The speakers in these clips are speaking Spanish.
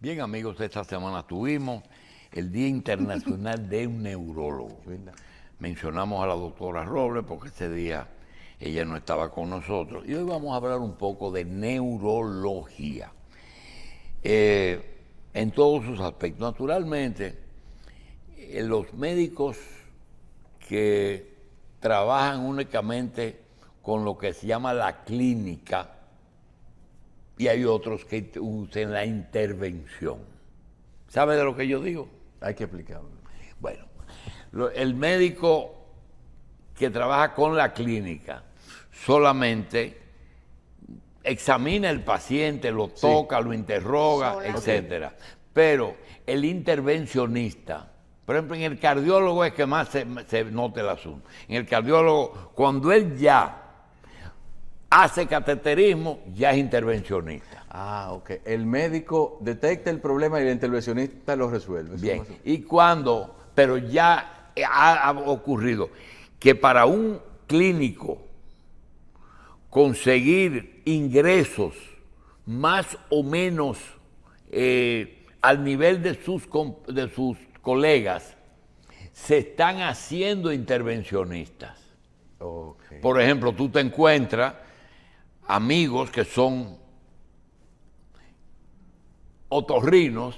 Bien, amigos, esta semana tuvimos el Día Internacional de un Neurólogo. Mencionamos a la doctora Robles porque ese día ella no estaba con nosotros. Y hoy vamos a hablar un poco de neurología. En todos sus aspectos. Naturalmente, los médicos que trabajan únicamente con lo que se llama la clínica, y hay otros que usan la intervención. ¿Sabe de lo que yo digo? Hay que explicarlo. Bueno, el médico que trabaja con la clínica solamente examina al paciente, lo toca, lo interroga, etcétera. Pero el intervencionista, por ejemplo, en el cardiólogo es que más se nota el asunto. En el cardiólogo, cuando él ya hace cateterismo, ya es intervencionista. Ah, ok. El médico detecta el problema y el intervencionista lo resuelve. Bien. Y cuando, pero ya ha ocurrido que para un clínico conseguir ingresos más o menos al nivel de sus colegas, se están haciendo intervencionistas. Okay. Por ejemplo, tú te encuentras amigos que son otorrinos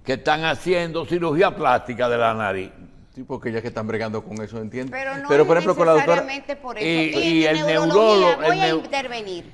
que están haciendo cirugía plástica de la nariz. Sí, porque ya que están bregando con eso, entiendo. Pero no por ejemplo, con la doctora... necesariamente por eso. Y en el neurología, neurólogo... voy a intervenir.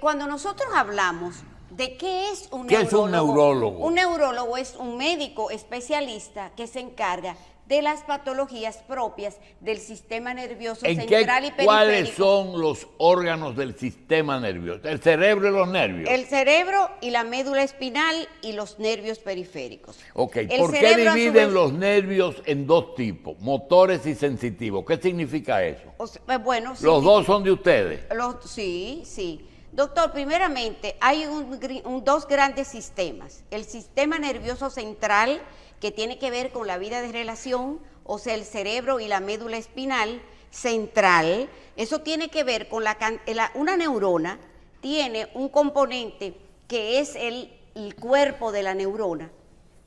Cuando nosotros hablamos de qué es un neurólogo. ¿Qué es un neurólogo? Un neurólogo es un médico especialista que se encarga de las patologías propias del sistema nervioso central y periférico. ¿Cuáles son los órganos del sistema nervioso? ¿El cerebro y los nervios? El cerebro y la médula espinal y los nervios periféricos. Ok, ¿por qué dividen los nervios en dos tipos, motores y sensitivos? ¿Qué significa eso? Bueno, ¿Los dos son de ustedes? Sí, sí. Doctor, primeramente, hay dos grandes sistemas. El sistema nervioso central, que tiene que ver con la vida de relación, o sea, el cerebro y la médula espinal central. Eso tiene que ver con una neurona tiene un componente que es el cuerpo de la neurona,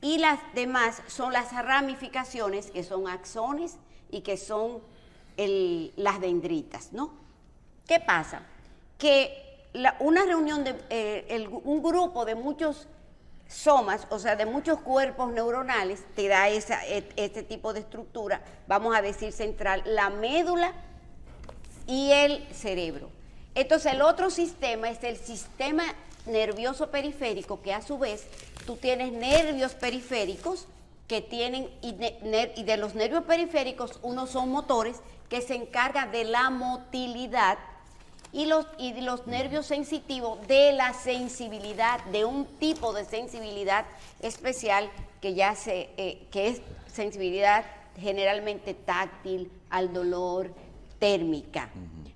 y las demás son las ramificaciones, que son axones y que son las dendritas, ¿no? ¿Qué pasa? Que una reunión un grupo de muchos somas, o sea, de muchos cuerpos neuronales, te da este tipo de estructura, vamos a decir central, la médula y el cerebro. Entonces el otro sistema es el sistema nervioso periférico, que a su vez tú tienes nervios periféricos que tienen, y de los nervios periféricos, unos son motores que se encargan de la motilidad, y los nervios sensitivos de la sensibilidad, de un tipo de sensibilidad especial que que es sensibilidad generalmente táctil, al dolor, térmica.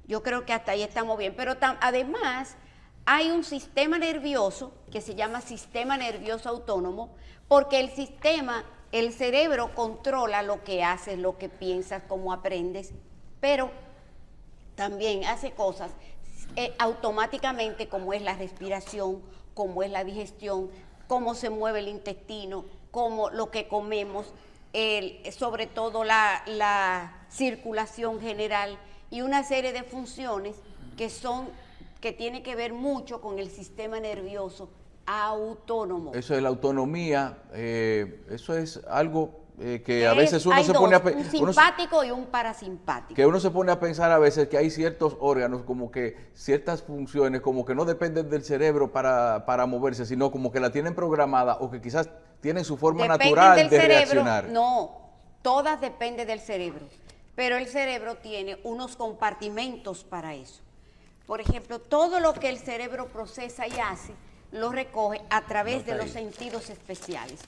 Yo creo que hasta ahí estamos bien, pero además hay un sistema nervioso que se llama sistema nervioso autónomo, porque el cerebro controla lo que haces, lo que piensas, cómo aprendes, pero también hace cosas automáticamente, como es la respiración, como es la digestión, cómo se mueve el intestino, como lo que comemos, sobre todo la circulación general, y una serie de funciones que tiene que ver mucho con el sistema nervioso autónomo. Eso es la autonomía, eso es algo que a veces uno se pone a pensar. Un simpático y un parasimpático. Que uno se pone a pensar a veces que hay ciertos órganos, como que ciertas funciones, como que no dependen del cerebro para moverse, sino como que la tienen programada, o que quizás tienen su forma natural de reaccionar. No, todas dependen del cerebro, pero el cerebro tiene unos compartimentos para eso. Por ejemplo, todo lo que el cerebro procesa y hace, lo recoge a través de los sentidos especiales.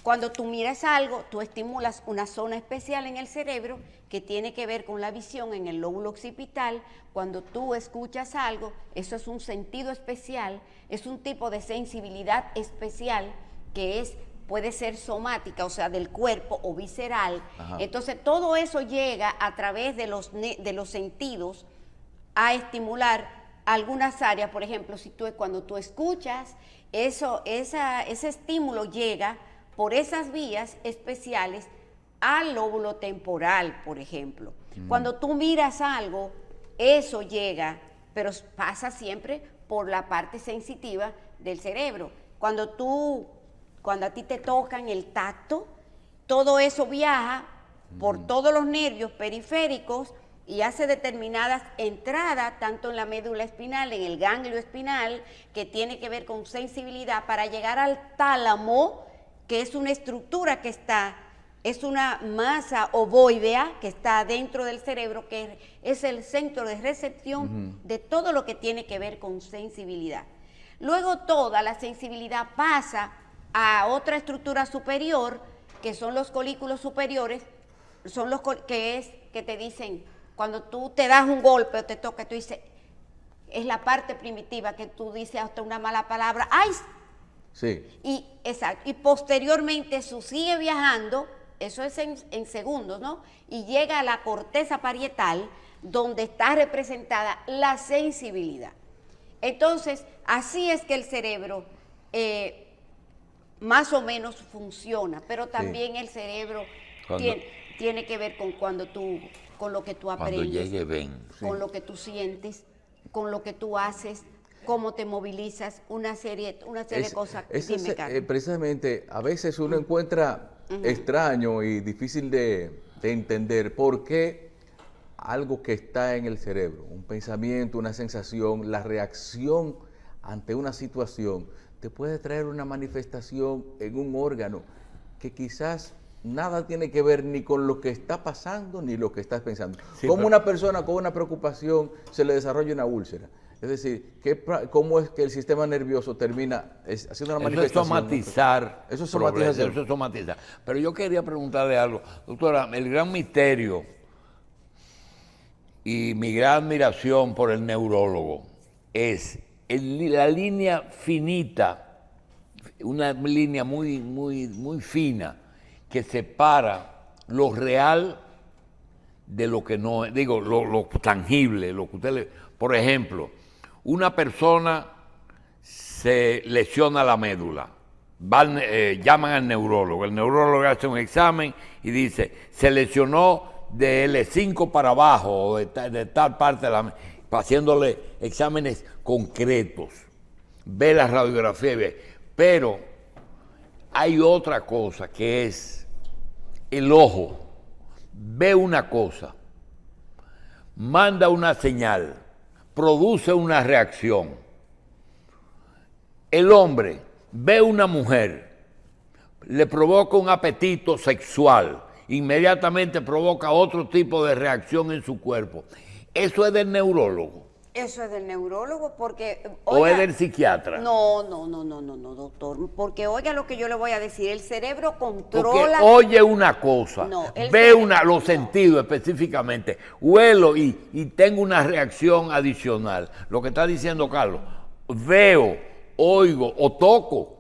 Cuando tú miras algo, tú estimulas una zona especial en el cerebro que tiene que ver con la visión en el lóbulo occipital. Cuando tú escuchas algo, eso es un sentido especial, es un tipo de sensibilidad especial que puede ser somática, o sea, del cuerpo, o visceral. Ajá. Entonces, todo eso llega a través de los sentidos a estimular algunas áreas, por ejemplo, cuando tú escuchas, ese estímulo llega por esas vías especiales al lóbulo temporal, por ejemplo. Cuando tú miras algo, eso llega, pero pasa siempre por la parte sensitiva del cerebro. Cuando a ti te tocan el tacto, todo eso viaja por todos los nervios periféricos y hace determinadas entradas, tanto en la médula espinal, en el ganglio espinal, que tiene que ver con sensibilidad, para llegar al tálamo, que es una estructura es una masa ovoidea que está dentro del cerebro, que es el centro de recepción de todo lo que tiene que ver con sensibilidad. Luego toda la sensibilidad pasa a otra estructura superior, que son los colículos superiores, son los que te dicen, cuando tú te das un golpe o te toca, tú dices, es la parte primitiva que tú dices hasta una mala palabra, ¡ay! Sí. Exacto. Y posteriormente eso sigue viajando, eso es en segundos, ¿no? Y llega a la corteza parietal, donde está representada la sensibilidad. Entonces, así es que el cerebro más o menos funciona, pero también el cerebro tiene que ver con lo que tú aprendes, cuando llegue ven, con lo que tú sientes, con lo que tú haces, cómo te movilizas, una serie de cosas. Dime, Carlos. Precisamente, a veces uno encuentra extraño y difícil de entender por qué algo que está en el cerebro, un pensamiento, una sensación, la reacción ante una situación, te puede traer una manifestación en un órgano que quizás nada tiene que ver ni con lo que está pasando ni lo que estás pensando. Sí, como una persona con una preocupación se le desarrolla una úlcera. Es decir, ¿cómo es que el sistema nervioso termina haciendo una manifestación? Somatizar. Eso es somatización. Eso es somatizar. Pero yo quería preguntarle algo. Doctora, el gran misterio y mi gran admiración por el neurólogo es la línea finita, una línea muy fina, que separa lo real de lo que no es, digo, lo tangible, lo que usted por ejemplo, una persona se lesiona la médula, llaman al neurólogo, el neurólogo hace un examen y dice, se lesionó de L5 para abajo o de tal parte de la médula, haciéndole exámenes concretos, ve la radiografía y ve, pero hay otra cosa que es el ojo, ve una cosa, manda una señal, produce una reacción. El hombre ve una mujer, le provoca un apetito sexual, inmediatamente provoca otro tipo de reacción en su cuerpo. ¿Eso es del neurólogo? Eso es del neurólogo porque... ¿O es del psiquiatra? No, doctor, porque oiga lo que yo le voy a decir, el cerebro controla... Porque oye una cosa, ve los sentidos específicamente, huelo y tengo una reacción adicional. Lo que está diciendo Carlos, veo, oigo o toco.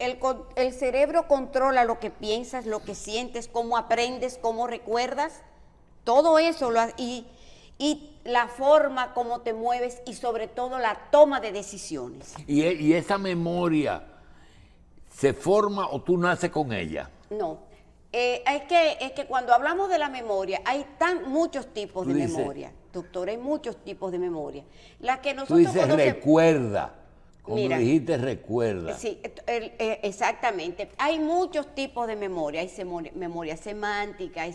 El cerebro controla lo que piensas, lo que sientes, cómo aprendes, cómo recuerdas, todo eso y la forma como te mueves y sobre todo la toma de decisiones. ¿Y esa memoria se forma o tú naces con ella? No, es que cuando hablamos de la memoria hay muchos tipos de memoria, doctor, hay muchos tipos de memoria. La que nosotros tú dices recuerda. Como dijiste, recuerda. Sí, exactamente. Hay muchos tipos de memoria. Hay memoria semántica,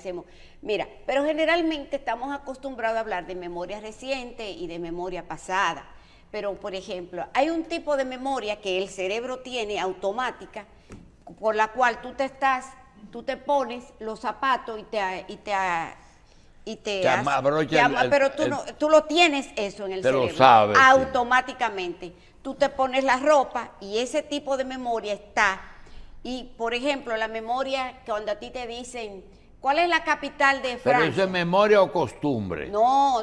mira, pero generalmente estamos acostumbrados a hablar de memoria reciente y de memoria pasada. Pero, por ejemplo, hay un tipo de memoria que el cerebro tiene automática, por la cual tú te pones los zapatos pero tú lo tienes eso en el cerebro. Lo sabes. Automáticamente. Sí. Tú te pones la ropa y ese tipo de memoria está. Y, por ejemplo, la memoria que cuando a ti te dicen, ¿cuál es la capital de Francia? ¿Pero eso es memoria o costumbre? No.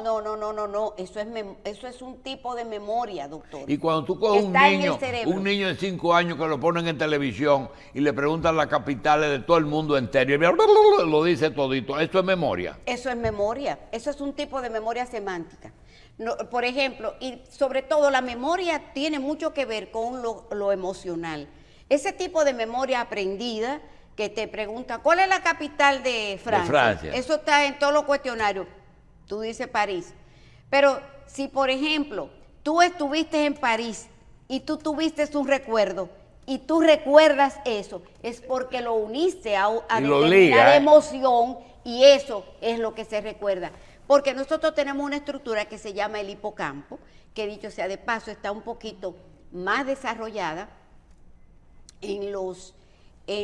Eso es un tipo de memoria, doctor. Y cuando tú coges un niño de 5 años que lo ponen en televisión y le preguntan las capitales de todo el mundo entero y lo dice todito, ¿eso es memoria? Eso es memoria. Eso es un tipo de memoria semántica. No, por ejemplo, y sobre todo la memoria tiene mucho que ver con lo emocional. Ese tipo de memoria aprendida que te pregunta, ¿cuál es la capital de Francia? De Francia. Eso está en todos los cuestionarios. Tú dices París. Pero si, por ejemplo, tú estuviste en París y tú tuviste un recuerdo y tú recuerdas eso, es porque lo uniste a determinada emoción y eso es lo que se recuerda. Porque nosotros tenemos una estructura que se llama el hipocampo, que dicho sea de paso está un poquito más desarrollada en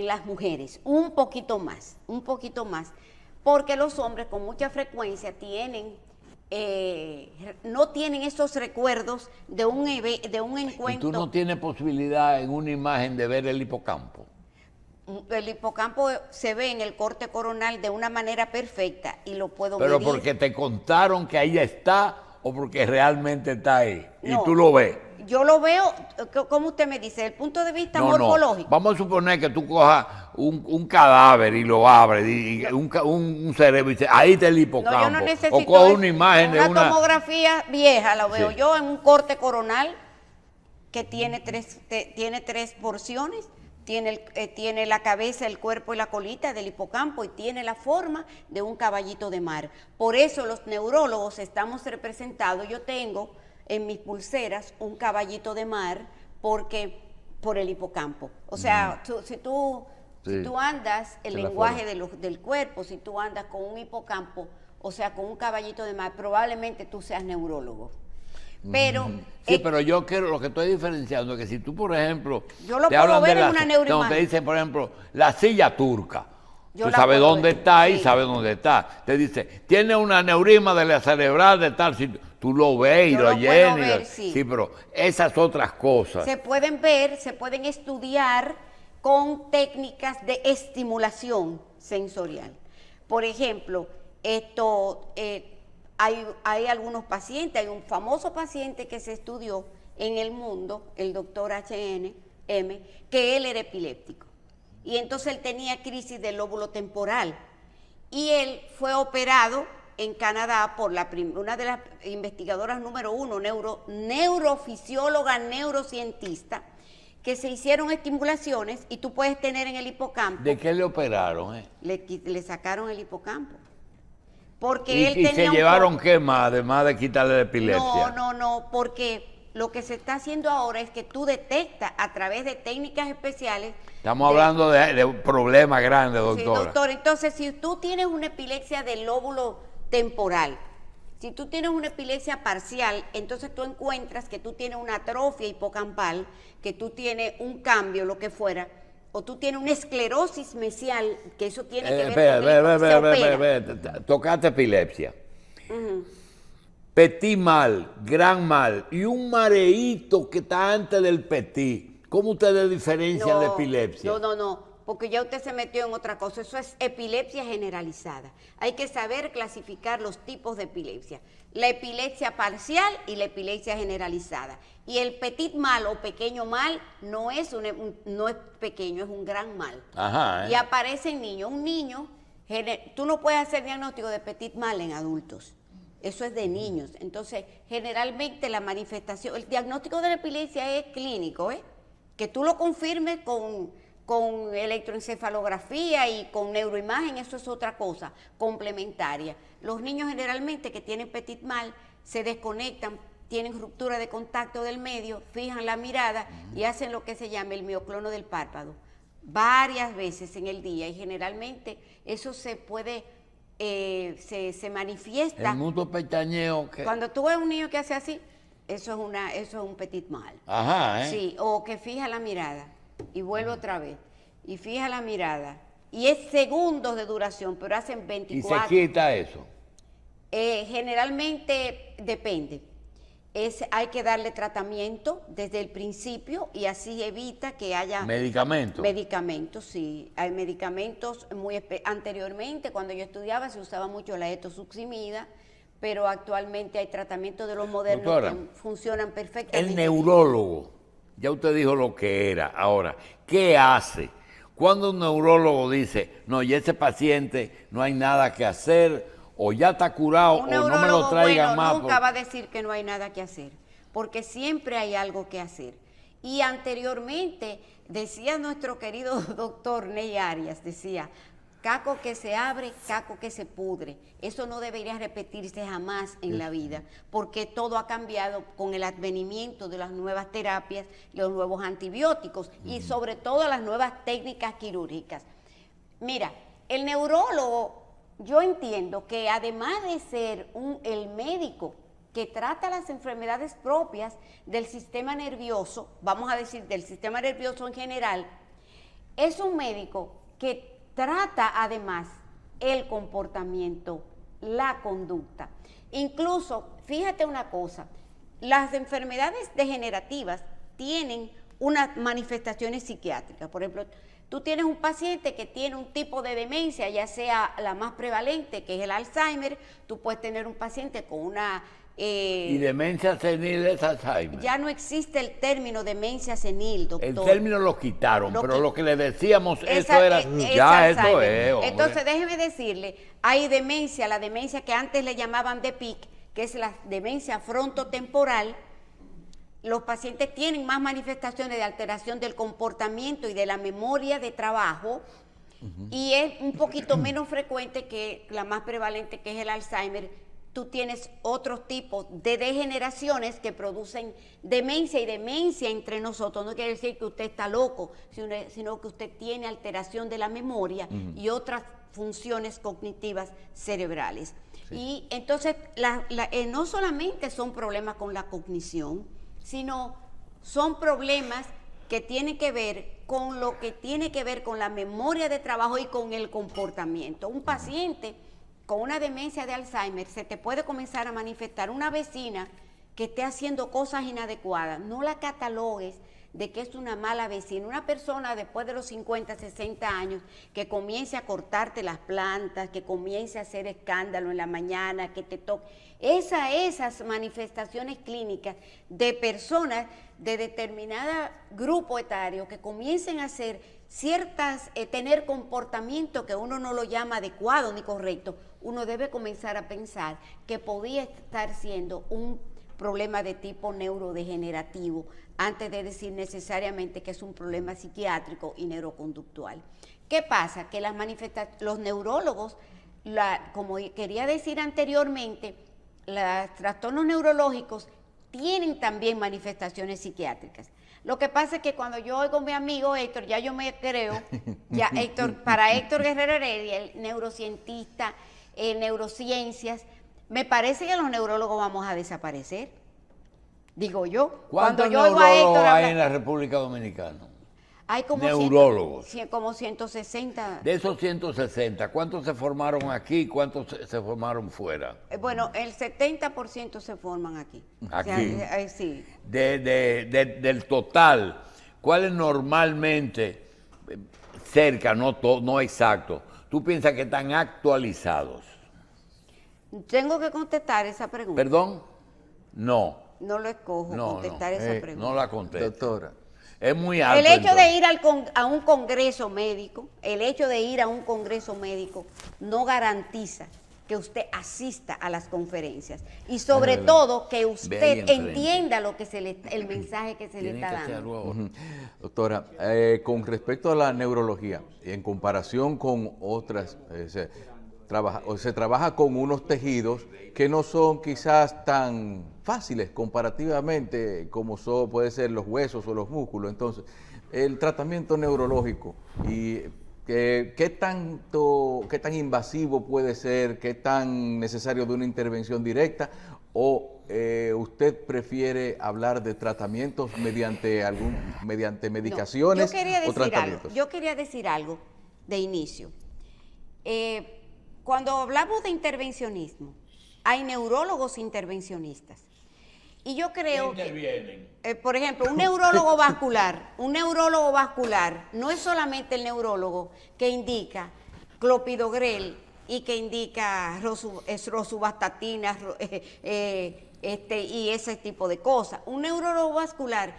las mujeres, un poquito más, porque los hombres con mucha frecuencia no tienen esos recuerdos de un encuentro. ¿Y tú no tienes posibilidad en una imagen de ver el hipocampo? El hipocampo se ve en el corte coronal de una manera perfecta y lo puedo ¿Pero medir. porque te contaron que ahí está o porque realmente está ahí? No, y tú lo ves. Yo lo veo, como usted me dice, desde el punto de vista morfológico. No. Vamos a suponer que tú cojas un cadáver y lo abres, y un cerebro y dices, ahí está el hipocampo. No, yo no necesito o cojas una imagen de una tomografía vieja, la veo yo en un corte coronal que tiene tres porciones. Tiene la cabeza, el cuerpo y la colita del hipocampo y tiene la forma de un caballito de mar. Por eso los neurólogos estamos representados. Yo tengo en mis pulseras un caballito de mar por el hipocampo. O sea, si tú andas el lenguaje del cuerpo, si tú andas con un hipocampo, o sea, con un caballito de mar, probablemente tú seas neurólogo. Pero pero yo quiero, lo que estoy diferenciando es que si tú, por ejemplo, yo lo puedo ver en una neuroimagen. te dicen, por ejemplo, la silla turca. Tú Yo sabes dónde está y sí. sabes dónde está. Te dice, tiene un aneurisma de la cerebral de tal sitio. Tú lo ves y Yo lo lo llenas. puedo ver, sí. Sí, pero esas otras cosas. Se pueden ver, se pueden estudiar con técnicas de estimulación sensorial. Por ejemplo, hay algunos pacientes, hay un famoso paciente que se estudió en el mundo, el doctor H.N.M., que él era epiléptico. Y entonces él tenía crisis del lóbulo temporal. Y él fue operado en Canadá por una de las investigadoras número 1, neurofisióloga, neurocientista, que se hicieron estimulaciones y tú puedes tener en el hipocampo. ¿De qué le operaron? Le sacaron el hipocampo. Porque ¿Y él tenía se llevaron qué más, además de quitarle la epilepsia? No, porque lo que se está haciendo ahora es que tú detectas a través de técnicas especiales. Estamos hablando de un problema grande, doctora. Sí, doctor. Entonces, si tú tienes una epilepsia del lóbulo temporal, si tú tienes una epilepsia parcial, entonces tú encuentras que tú tienes una atrofia hipocampal, que tú tienes un cambio, lo que fuera, o tú tienes una esclerosis mesial, que eso tiene que ver con tocaste epilepsia. Petit mal, gran mal y un mareíto que está antes del petit. ¿Cómo ustedes diferencian la epilepsia? No, porque ya usted se metió en otra cosa. Eso es epilepsia generalizada. Hay que saber clasificar los tipos de epilepsia. La epilepsia parcial y la epilepsia generalizada. Y el petit mal o pequeño mal no es pequeño, es un gran mal. Ajá. Y aparece en niños. Un niño, tú no puedes hacer diagnóstico de petit mal en adultos. Eso es de niños. Entonces, generalmente la manifestación, el diagnóstico de la epilepsia es clínico, que tú lo confirmes con electroencefalografía y con neuroimagen, eso es otra cosa, complementaria. Los niños generalmente que tienen petit mal se desconectan, tienen ruptura de contacto del medio, fijan la mirada y hacen lo que se llama el mioclono del párpado varias veces en el día y generalmente eso se puede, se manifiesta. El mutuo pestañeo. Cuando tú ves un niño que hace así, eso es un petit mal. Ajá, Sí, o que fija la mirada y vuelve otra vez y fija la mirada y es segundos de duración, pero hacen 24. ¿Y se quita eso? Generalmente depende. Hay que darle tratamiento desde el principio y así evita que haya medicamentos. Medicamentos, sí. Hay medicamentos anteriormente, cuando yo estudiaba, se usaba mucho la etosuximida, pero actualmente hay tratamientos de los modernos, doctora, que funcionan perfectamente. El neurólogo, ya usted dijo lo que era. Ahora, ¿qué hace? Cuando un neurólogo dice, no, y ese paciente no hay nada que hacer, o ya está curado Un o no me lo neurólogo traigan bueno más. nunca va a decir que no hay nada que hacer, porque siempre hay algo que hacer. Y anteriormente decía nuestro querido doctor Ney Arias, decía, caco que se abre, caco que se pudre. Eso no debería repetirse jamás en la vida, porque todo ha cambiado con el advenimiento de las nuevas terapias, los nuevos antibióticos y sobre todo las nuevas técnicas quirúrgicas. Mira, el neurólogo, yo entiendo que además de ser el médico que trata las enfermedades propias del sistema nervioso, vamos a decir del sistema nervioso en general, es un médico que trata además el comportamiento, la conducta. Incluso, fíjate una cosa, las enfermedades degenerativas tienen unas manifestaciones psiquiátricas. Por ejemplo, tú tienes un paciente que tiene un tipo de demencia, ya sea la más prevalente, que es el Alzheimer, tú puedes tener un paciente con una... y demencia senil es Alzheimer. Ya no existe el término demencia senil, doctor. El término lo quitaron, pero lo que le decíamos, eso esa, era, ya eso es, hombre. Entonces, déjeme decirle, hay demencia, la demencia que antes le llamaban DEPIC, que es la demencia frontotemporal. Los pacientes tienen más manifestaciones de alteración del comportamiento y de la memoria de trabajo, y es un poquito menos frecuente que la más prevalente, que es el Alzheimer. Tú tienes otros tipos de degeneraciones que producen demencia, y demencia entre nosotros no quiere decir que usted está loco, sino que usted tiene alteración de la memoria y otras funciones cognitivas cerebrales. Sí. Y entonces no solamente son problemas con la cognición, sino son problemas que tienen que ver con lo que tiene que ver con la memoria de trabajo y con el comportamiento. Un paciente con una demencia de Alzheimer se te puede comenzar a manifestar una vecina que esté haciendo cosas inadecuadas. No la catalogues de que es una mala vecina. Una persona después de los 50, 60 años que comience a cortarte las plantas, que comience a hacer escándalo en la mañana, que te toque. Esas manifestaciones clínicas de personas de determinado grupo etario que comiencen a hacer tener comportamiento que uno no lo llama adecuado ni correcto, uno debe comenzar a pensar que podía estar siendo un problema de tipo neurodegenerativo antes de decir necesariamente que es un problema psiquiátrico y neuroconductual. ¿Qué pasa? Que los neurólogos, como quería decir anteriormente, los trastornos neurológicos tienen también manifestaciones psiquiátricas. Lo que pasa es que cuando yo oigo a mi amigo Héctor, ya yo me creo, para Héctor Guerrero Heredia, el neurocientista, neurociencias, me parece que los neurólogos vamos a desaparecer. Digo yo. ¿Cuántos neurólogos hay en la República Dominicana? Hay como neurólogos. Como 160. De esos 160, ¿cuántos se formaron aquí? ¿Cuántos se formaron fuera? Bueno, el 70% se forman aquí. Aquí. O sea, sí. Del total, ¿cuáles normalmente, cerca, no exacto, tú piensas que están actualizados? Tengo que contestar esa pregunta. ¿Perdón? No. No lo escojo, contestar esa pregunta. No la contesto. Doctora. Es muy alto. El hecho de ir a un congreso médico, no garantiza que usted asista a las conferencias y sobre todo que usted entienda lo que el mensaje que se le está dando. Doctora, con respecto a la neurología, en comparación con otras, se trabaja con unos tejidos que no son quizás tan fáciles comparativamente como puede ser los huesos o los músculos. Entonces, el tratamiento neurológico y ¿qué tan invasivo puede ser? ¿Qué tan necesario de una intervención directa? ¿O usted prefiere hablar de tratamientos mediante medicaciones o tratamientos? Yo quería decir algo de inicio. Cuando hablamos de intervencionismo, hay neurólogos intervencionistas. Y yo creo que, por ejemplo, un neurólogo vascular no es solamente el neurólogo que indica clopidogrel y que indica rosuvastatina y ese tipo de cosas. Un neurólogo vascular,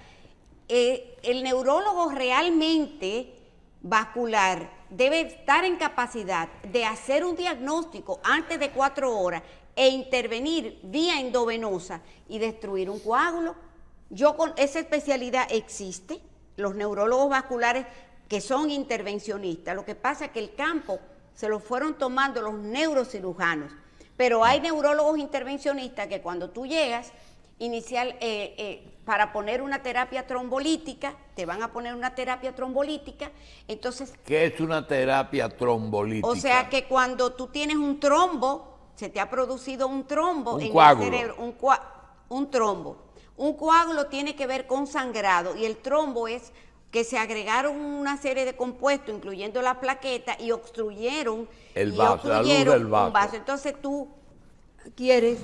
el neurólogo realmente vascular debe estar en capacidad de hacer un diagnóstico antes de 4 horas e intervenir vía endovenosa y destruir un coágulo. Esa especialidad existe, los neurólogos vasculares que son intervencionistas. Lo que pasa es que el campo se lo fueron tomando los neurocirujanos, pero hay neurólogos intervencionistas que cuando tú llegas para poner una terapia trombolítica, te van a poner una terapia trombolítica, entonces... ¿Qué es una terapia trombolítica? O sea que cuando tú tienes un trombo, se te ha producido un trombo en coágulo. el cerebro, un trombo. Un coágulo tiene que ver con sangrado y el trombo es que se agregaron una serie de compuestos, incluyendo la plaqueta, y obstruyeron el vaso, la luz del vaso. Un vaso. Entonces tú quieres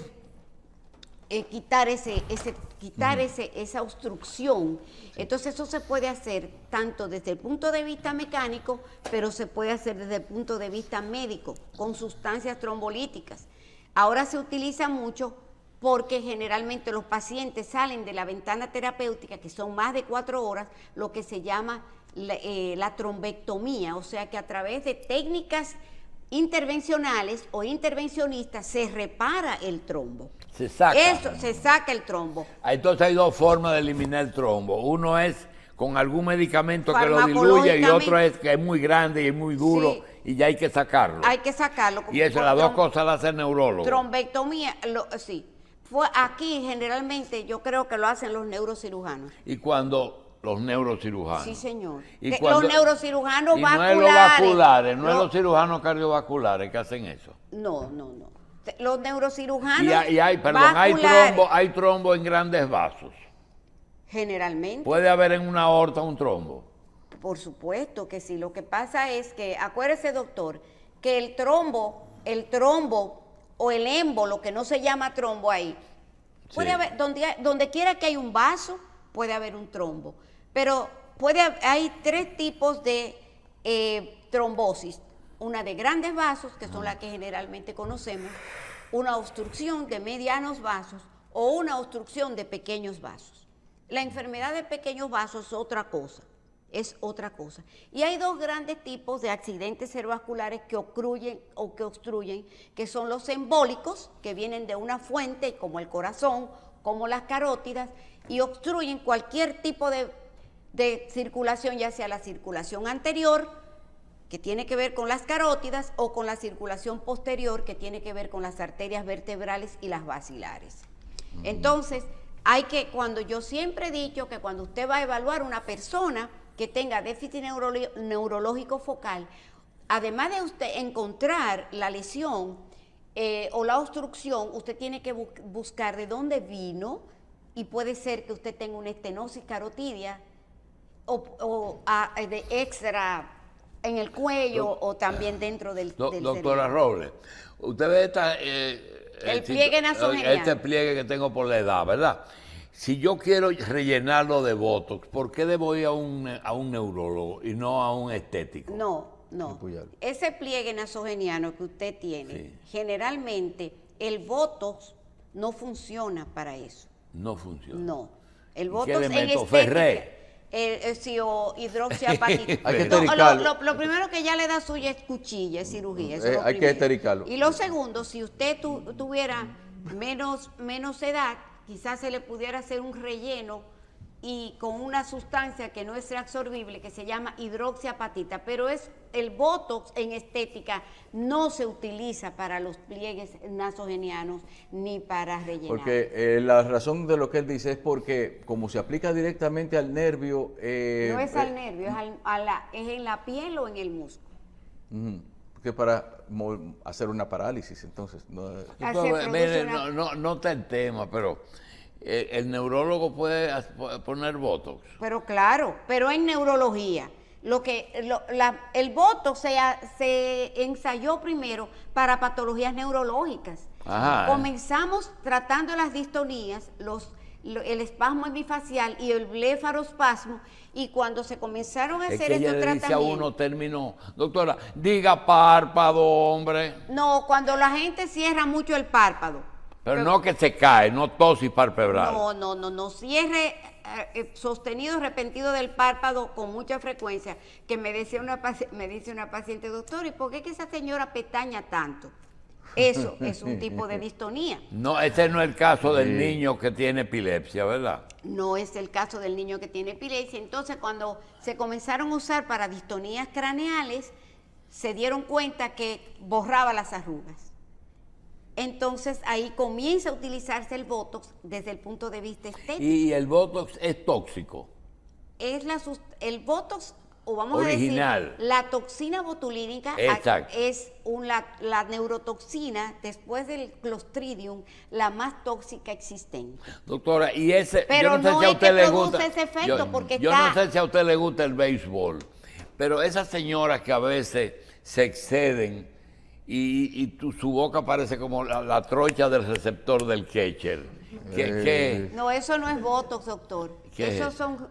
quitar esa obstrucción. Entonces eso se puede hacer tanto desde el punto de vista mecánico, pero se puede hacer desde el punto de vista médico, con sustancias trombolíticas. Ahora se utiliza mucho porque generalmente los pacientes salen de la ventana terapéutica, que son más de 4 horas, lo que se llama la trombectomía, o sea que a través de técnicas intervencionales o intervencionistas se repara el trombo. Se saca. Se saca el trombo. Entonces hay 2 formas de eliminar el trombo. Uno es con algún medicamento que lo diluye y otro es que es muy grande y es muy duro, sí, y ya hay que sacarlo. Hay que sacarlo. Y eso, las 2 cosas las hace el neurólogo. Trombectomía, sí. Aquí generalmente yo creo que lo hacen los neurocirujanos. ¿Y cuando los neurocirujanos? Sí, señor. ¿Y los neurocirujanos vasculares. No es los vasculares, no es los cirujanos cardiovasculares que hacen eso. No. Los neurocirujanos hay trombo en grandes vasos. Generalmente. ¿Puede haber en una aorta un trombo? Por supuesto que sí. Lo que pasa es que, acuérdese, doctor, que el trombo o el émbolo, que no se llama trombo ahí, puede haber, donde quiera que hay un vaso, puede haber un trombo. Pero hay 3 tipos de trombosis. Una de grandes vasos, que son las que generalmente conocemos, una obstrucción de medianos vasos o una obstrucción de pequeños vasos. La enfermedad de pequeños vasos es otra cosa. Y hay 2 grandes tipos de accidentes cerebrovasculares que obstruyen, que son los embólicos, que vienen de una fuente, como el corazón, como las carótidas, y obstruyen cualquier tipo de circulación, ya sea la circulación anterior, que tiene que ver con las carótidas, o con la circulación posterior, que tiene que ver con las arterias vertebrales y las basilares. Entonces, cuando yo siempre he dicho que cuando usted va a evaluar una persona que tenga déficit neurológico focal, además de usted encontrar la lesión o la obstrucción, usted tiene que buscar de dónde vino, y puede ser que usted tenga una estenosis carotidia o de extra en el cuello o también dentro del Doctora cerebro. Robles, usted ve el pliegue nasogeniano. Este pliegue que tengo por la edad, ¿verdad? Si yo quiero rellenarlo de Botox, ¿por qué debo ir a un neurólogo y no a un estético? No. Ese pliegue nasogeniano que usted tiene, sí, generalmente el Botox no funciona para eso. No funciona. No. El Botox ¿Qué le meto? en Ferré. Sí, o hidroxiapatita. Hay que estericarlo. Lo primero que ya le da suya es cuchilla, es cirugía. Eso hay que estericarlo. Y lo segundo, si usted tuviera menos edad, quizás se le pudiera hacer un relleno y con una sustancia que no es reabsorbible, que se llama hidroxiapatita, pero el Botox en estética no se utiliza para los pliegues nasogenianos ni para rellenar. Porque la razón de lo que él dice es porque como se aplica directamente al nervio... no es al nervio, es en la piel o en el músculo. Que para hacer una parálisis, entonces... No está el tema, pero... ¿El neurólogo puede poner Botox? Pero claro, pero en neurología. El Botox se ensayó primero para patologías neurológicas. Ajá. Comenzamos tratando las distonías, el espasmo hemifacial y el blefarospasmo, y cuando se comenzaron a hacer estos tratamientos... Dice a uno término, doctora, diga párpado, hombre. No, cuando la gente cierra mucho el párpado. Pero no que se cae, no tosis palpebral. No cierre sostenido repentino del párpado con mucha frecuencia, que me dice una paciente, doctor, ¿y por qué que esa señora pestaña tanto? Eso es un tipo de distonía. No, este no es el caso del niño que tiene epilepsia, ¿verdad? No es el caso del niño que tiene epilepsia. Entonces, cuando se comenzaron a usar para distonías craneales, se dieron cuenta que borraba las arrugas. Entonces, ahí comienza a utilizarse el Botox desde el punto de vista estético. ¿Y el Botox es tóxico? Es el Botox, o vamos original, a decir, la toxina botulínica es la neurotoxina, después del Clostridium, la más tóxica existente. Doctora, y ese... Pero yo no sé no si a es usted que le produce gusta, ese efecto, porque yo no sé si a usted le gusta el béisbol, pero esas señoras que a veces se exceden y su boca parece como la trocha del receptor del catcher. No, eso no es Botox, doctor. ¿Qué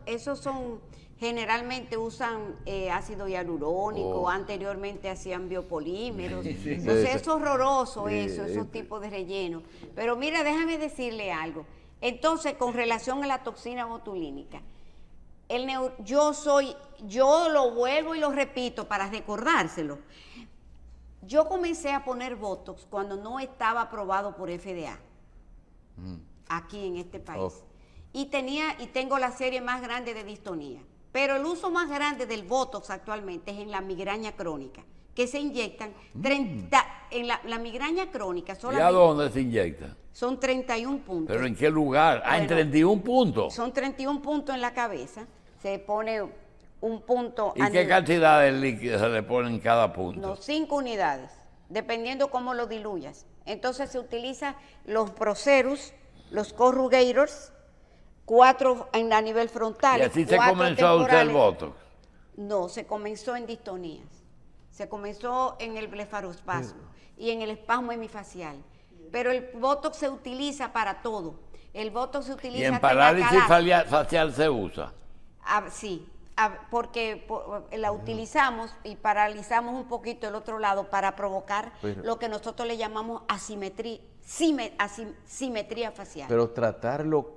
Esos son generalmente usan ácido hialurónico, anteriormente hacían biopolímeros. Entonces es horroroso esos tipos de relleno. Pero mira, déjame decirle algo. Entonces, con relación a la toxina botulínica, yo lo vuelvo y lo repito para recordárselo. Yo comencé a poner Botox cuando no estaba aprobado por FDA, aquí en este país. Y tengo la serie más grande de distonía. Pero el uso más grande del Botox actualmente es en la migraña crónica, que se inyectan 30, en la migraña crónica solamente. ¿Y a dónde se inyecta? Son 31 puntos. ¿Pero en qué lugar? En 31 puntos. Son 31 puntos en la cabeza, se pone un punto. ¿Y qué cantidad de líquido se le pone en cada punto? No, 5 unidades, dependiendo cómo lo diluyas. Entonces se utiliza los Procerus, los Corrugators, 4 a nivel frontal. ¿Y así se comenzó a usar el Botox? No, se comenzó en distonías. Se comenzó en el blefarospasmo y en el espasmo hemifacial. Pero el Botox se utiliza para todo. El Botox se utiliza... ¿Y en parálisis facial se usa? Sí, porque la utilizamos y paralizamos un poquito el otro lado para provocar lo que nosotros le llamamos simetría facial. Pero tratarlo,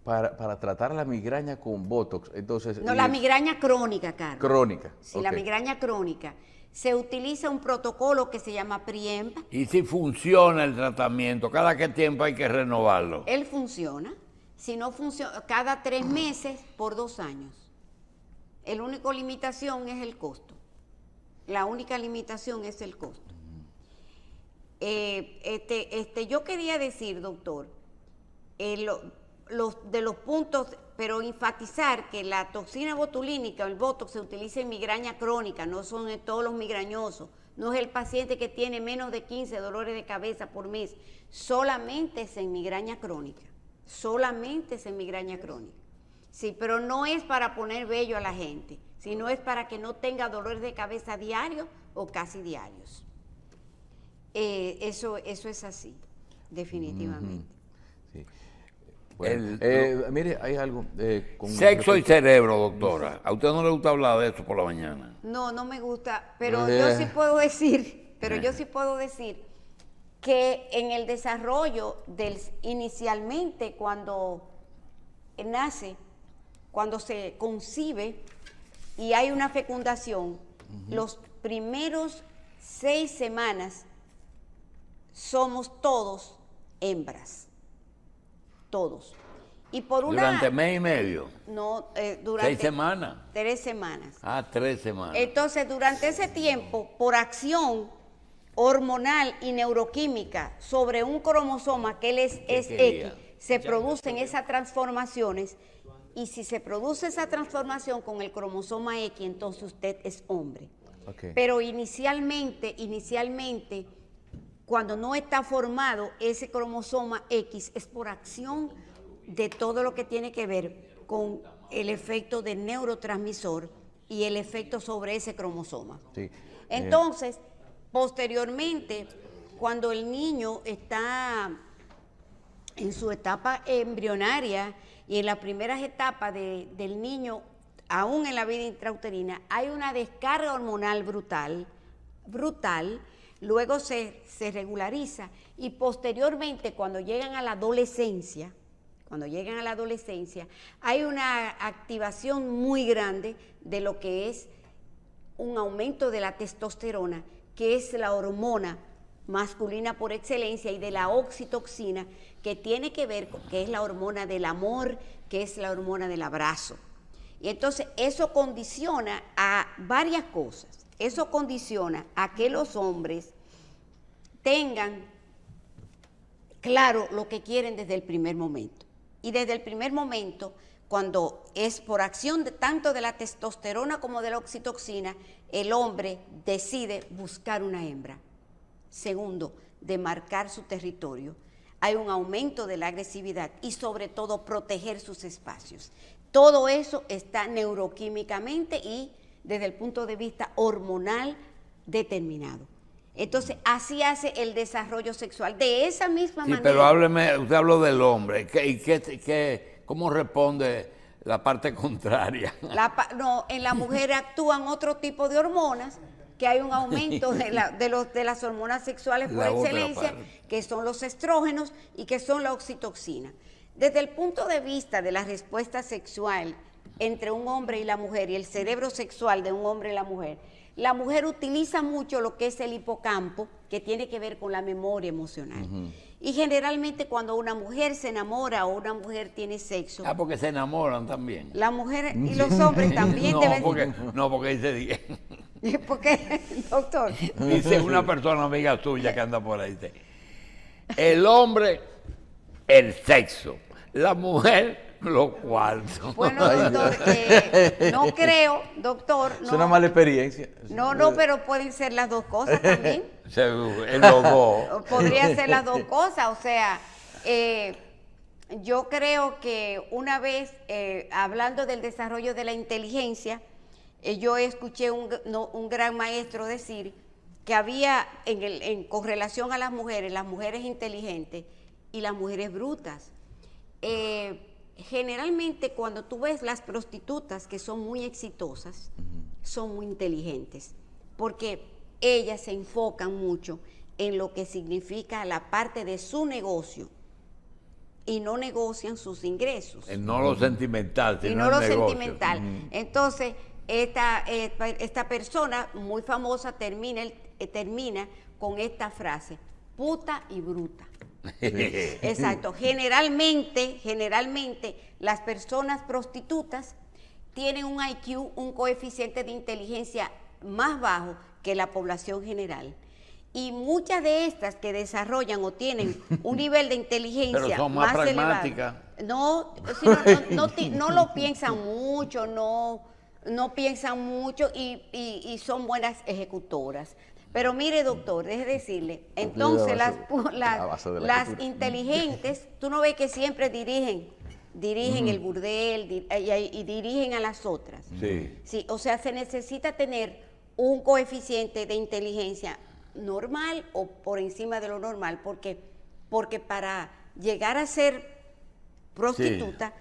para tratar la migraña con Botox, entonces... No, la migraña crónica, Carlos. Crónica. Sí, la migraña crónica. Se utiliza un protocolo que se llama PRIEMP. ¿Y si funciona el tratamiento? ¿Cada qué tiempo hay que renovarlo? Él funciona. Si no funciona, cada 3 meses por 2 años. La única limitación es el costo. La única limitación es el costo. Yo quería decir, doctor, de los puntos, pero enfatizar que la toxina botulínica, el Botox, se utiliza en migraña crónica, no son en todos los migrañosos, no es el paciente que tiene menos de 15 dolores de cabeza por mes, solamente es en migraña crónica, Sí, pero no es para poner vello a la gente, sino es para que no tenga dolores de cabeza diarios o casi diarios. Eso es así, definitivamente. Sí. Bueno, mire, hay algo... Sexo y cerebro, doctora. ¿A usted no le gusta hablar de eso por la mañana? No, no me gusta, pero yo sí puedo decir, que en el desarrollo inicialmente cuando nace, cuando se concibe y hay una fecundación, los primeros 6 semanas somos todos hembras. Todos. Y por ¿Durante mes y medio? No, durante... 6 semanas. 3 semanas. 3 semanas. Entonces, durante ese tiempo, por acción hormonal y neuroquímica sobre un cromosoma que él es X, se producen esas transformaciones, y si se produce esa transformación con el cromosoma X, entonces usted es hombre. Pero inicialmente, cuando no está formado ese cromosoma X, es por acción de todo lo que tiene que ver con el efecto del neurotransmisor y el efecto sobre ese cromosoma. Sí. Entonces, posteriormente, cuando el niño está en su etapa embrionaria y en las primeras etapas del niño, aún en la vida intrauterina, hay una descarga hormonal brutal, luego se regulariza y posteriormente cuando llegan a la adolescencia, cuando llegan a la adolescencia, hay una activación muy grande de lo que es un aumento de la testosterona, que es la hormona masculina por excelencia, y de la oxitocina, que tiene que ver con, que es la hormona del amor, que es la hormona del abrazo. Y entonces eso condiciona a varias cosas. Eso condiciona a que los hombres tengan claro lo que quieren desde el primer momento. Y desde el primer momento, cuando es por acción tanto de la testosterona como de la oxitocina, el hombre decide buscar una hembra. Segundo, de marcar su territorio. Hay un aumento de la agresividad y sobre todo proteger sus espacios. Todo eso está neuroquímicamente y desde el punto de vista hormonal determinado. Entonces, así hace el desarrollo sexual. De esa misma manera. Pero hábleme, usted habló del hombre. ¿Cómo responde la parte contraria? No, en la mujer actúan otro tipo de hormonas, que hay un aumento de las hormonas sexuales por excelencia, que son los estrógenos y que son la oxitocina. Desde el punto de vista de la respuesta sexual entre un hombre y la mujer y el cerebro sexual de un hombre y la mujer utiliza mucho lo que es el hipocampo, que tiene que ver con la memoria emocional. Y generalmente cuando una mujer se enamora o una mujer tiene sexo... Ah, porque se enamoran también. La mujer y los hombres también deben... No, porque dice... ¿Por qué, doctor? Dice una persona amiga suya que anda por ahí, dice, el hombre, el sexo, la mujer, los cuartos. Bueno, doctor, no creo, doctor. Es una mala experiencia. No, pero pueden ser las dos cosas también. En los dos. Podría ser las dos cosas, o sea, yo creo que una vez, hablando del desarrollo de la inteligencia, yo escuché un gran maestro decir que había, con relación a las mujeres inteligentes y las mujeres brutas. Generalmente cuando tú ves las prostitutas que son muy exitosas, son muy inteligentes, porque ellas se enfocan mucho en lo que significa la parte de su negocio y no negocian sus ingresos. No lo sentimental, sino y no lo negocio. Sentimental. Entonces, esta persona muy famosa termina con esta frase: puta y bruta. Exacto. Generalmente las personas prostitutas tienen un IQ, un coeficiente de inteligencia más bajo que la población general. Y muchas de estas que desarrollan o tienen un nivel de inteligencia pero son más pragmáticas. No lo piensan mucho, no piensan mucho y son buenas ejecutoras. Pero mire, doctor, déjeme decirle, entonces las inteligentes, tú no ves que siempre dirigen el burdel y dirigen a las otras. Sí. Sí, o sea, se necesita tener un coeficiente de inteligencia normal o por encima de lo normal, porque para llegar a ser prostituta,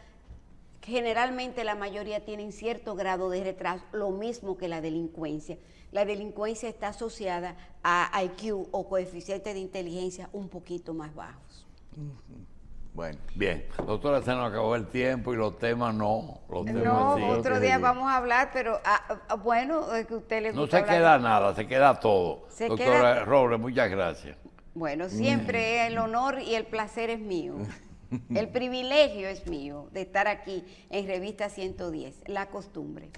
generalmente la mayoría tienen cierto grado de retraso, lo mismo que la delincuencia. La delincuencia está asociada a IQ o coeficiente de inteligencia un poquito más bajos. Bueno. Bien, doctora, se nos acabó el tiempo y los temas no. Los temas No, sí. otro día vamos a hablar, pero bueno, es que a usted le gusta No se hablar. queda nada, se queda todo. Doctora Robles, muchas gracias. Bueno, siempre el honor y el placer es mío. El privilegio es mío de estar aquí en Revista 110, La Costumbre.